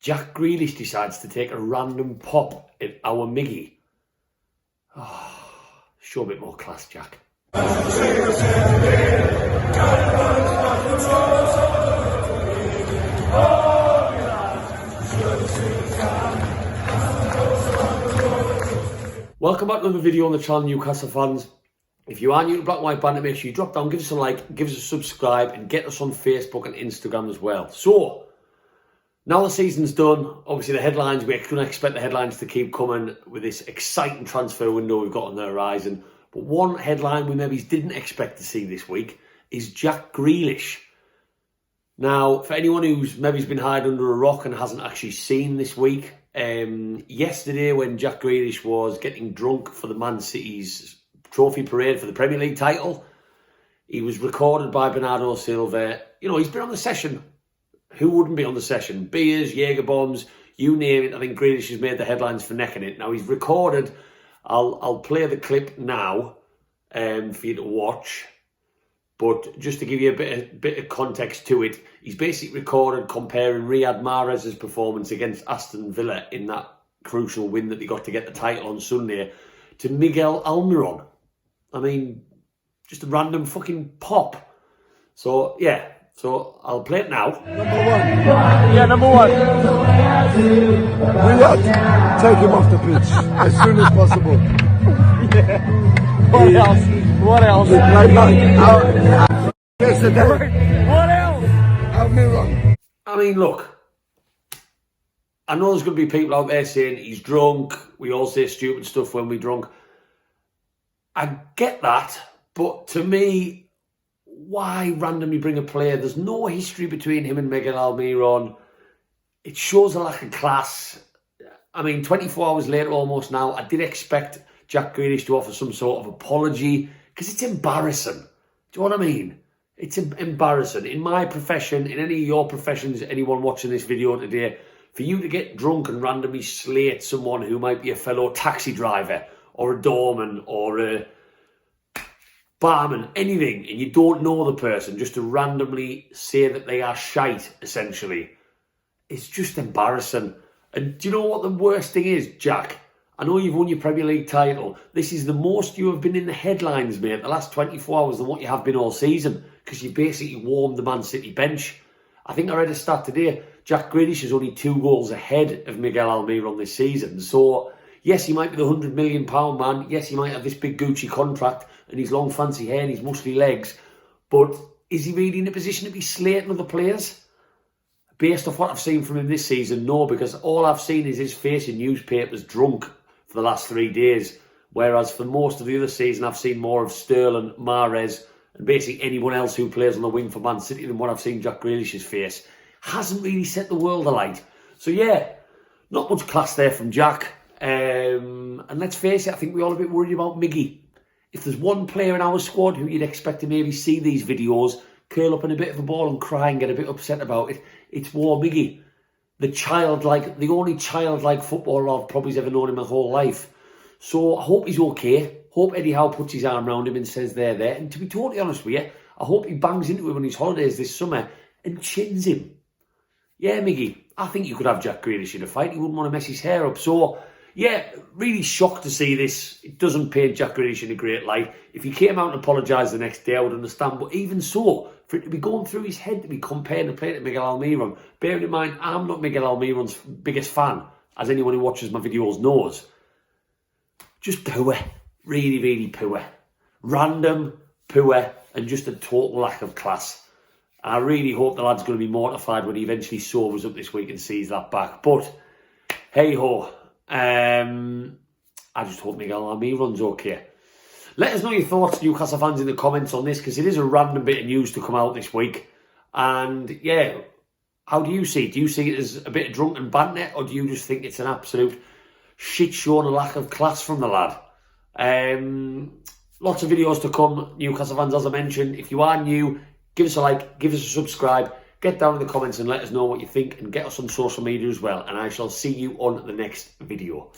Jack Grealish decides to take a random pop at our Miggy. Oh, show a bit more class, Jack. Welcome back to another video on the channel, Newcastle fans. If you are new to Black and White Banter, make sure you drop down, give us a like, give us a subscribe, and get us on Facebook and Instagram as well. So, now the season's done, obviously the headlines, we're going to expect the headlines to keep coming with this exciting transfer window we've got on the horizon. But one headline we maybe didn't expect to see this week is Jack Grealish. Now, for anyone who's maybe been hiding under a rock and hasn't actually seen this week, yesterday when Jack Grealish was getting drunk for the Man City's trophy parade for the Premier League title, he was recorded by Bernardo Silva. You know, he's been on the session. Who wouldn't be on the session? Beers, Jaeger bombs, you name it. I think Grealish has made the headlines for necking it. Now he's recorded. I'll play the clip now for you to watch. But just to give you a bit of context to it, he's basically recorded comparing Riyad Mahrez's performance against Aston Villa in that crucial win that they got to get the title on Sunday to Miguel Almiron. I mean, just a random fucking pop. So, yeah. So, I'll play it now. Number one. Yeah, number one. Riyad, take him off the pitch as soon as possible. What else? What else? What else? Almiron. I mean, look. I know there's going to be people out there saying he's drunk. We all say stupid stuff when we're drunk. I get that. But to me, why randomly bring a player? There's no history between him and Miguel Almiron. It shows a lack of class. I mean, 24 hours later almost now, I did expect Jack Grealish to offer some sort of apology because it's embarrassing. Do you know what I mean? It's embarrassing. In my profession, in any of your professions, anyone watching this video today, for you to get drunk and randomly slate someone who might be a fellow taxi driver or a doorman or a barman, anything, and you don't know the person, just to randomly say that they are shite, essentially. It's just embarrassing. And do you know what the worst thing is, Jack? I know you've won your Premier League title. This is the most you have been in the headlines, mate, the last 24 hours than what you have been all season, because you've basically warmed the Man City bench. I think I read a stat today, Jack Grealish is only 2 goals ahead of Miguel Almiron this season. So, yes, he might be the £100 million man. Yes, he might have this big Gucci contract and his long fancy hair and his muscly legs. But is he really in a position to be slating other players? Based off what I've seen from him this season, no, because all I've seen is his face in newspapers drunk for the last 3 days. Whereas for most of the other season, I've seen more of Sterling, Mahrez, and basically anyone else who plays on the wing for Man City than what I've seen Jack Grealish's face. Hasn't really set the world alight. So yeah, not much class there from Jack. And let's face it, I think we're all a bit worried about Miggy. If there's one player in our squad who you'd expect to maybe see these videos, curl up in a bit of a ball and cry and get a bit upset about it, it's War Miggy. The only childlike footballer I've probably ever known in my whole life. So I hope he's okay. Hope Eddie Howe puts his arm around him and says they're there. And to be totally honest with you, I hope he bangs into him on his holidays this summer and chins him. Yeah, Miggy, I think you could have Jack Grealish in a fight. He wouldn't want to mess his hair up. So, yeah, really shocked to see this. It doesn't paint Jack Grealish in a great light. If he came out and apologised the next day, I would understand. But even so, for it to be going through his head to be comparing the player to Miguel Almiron, bearing in mind, I'm not Miguel Almiron's biggest fan, as anyone who watches my videos knows. Just poor. Really, really poor. Random, poor, and just a total lack of class. I really hope the lad's going to be mortified when he eventually sobers up this week and sees that back. But, hey-ho. I just hope Miguel Almiron's okay. Let us know your thoughts, Newcastle fans, in the comments on this, because it is a random bit of news to come out this week. And, yeah, how do you see it? Do you see it as a bit of drunken banter, or do you just think it's an absolute shit show and a lack of class from the lad? Lots of videos to come, Newcastle fans, as I mentioned. If you are new, give us a like, give us a subscribe, get down in the comments and let us know what you think, and get us on social media as well. And I shall see you on the next video.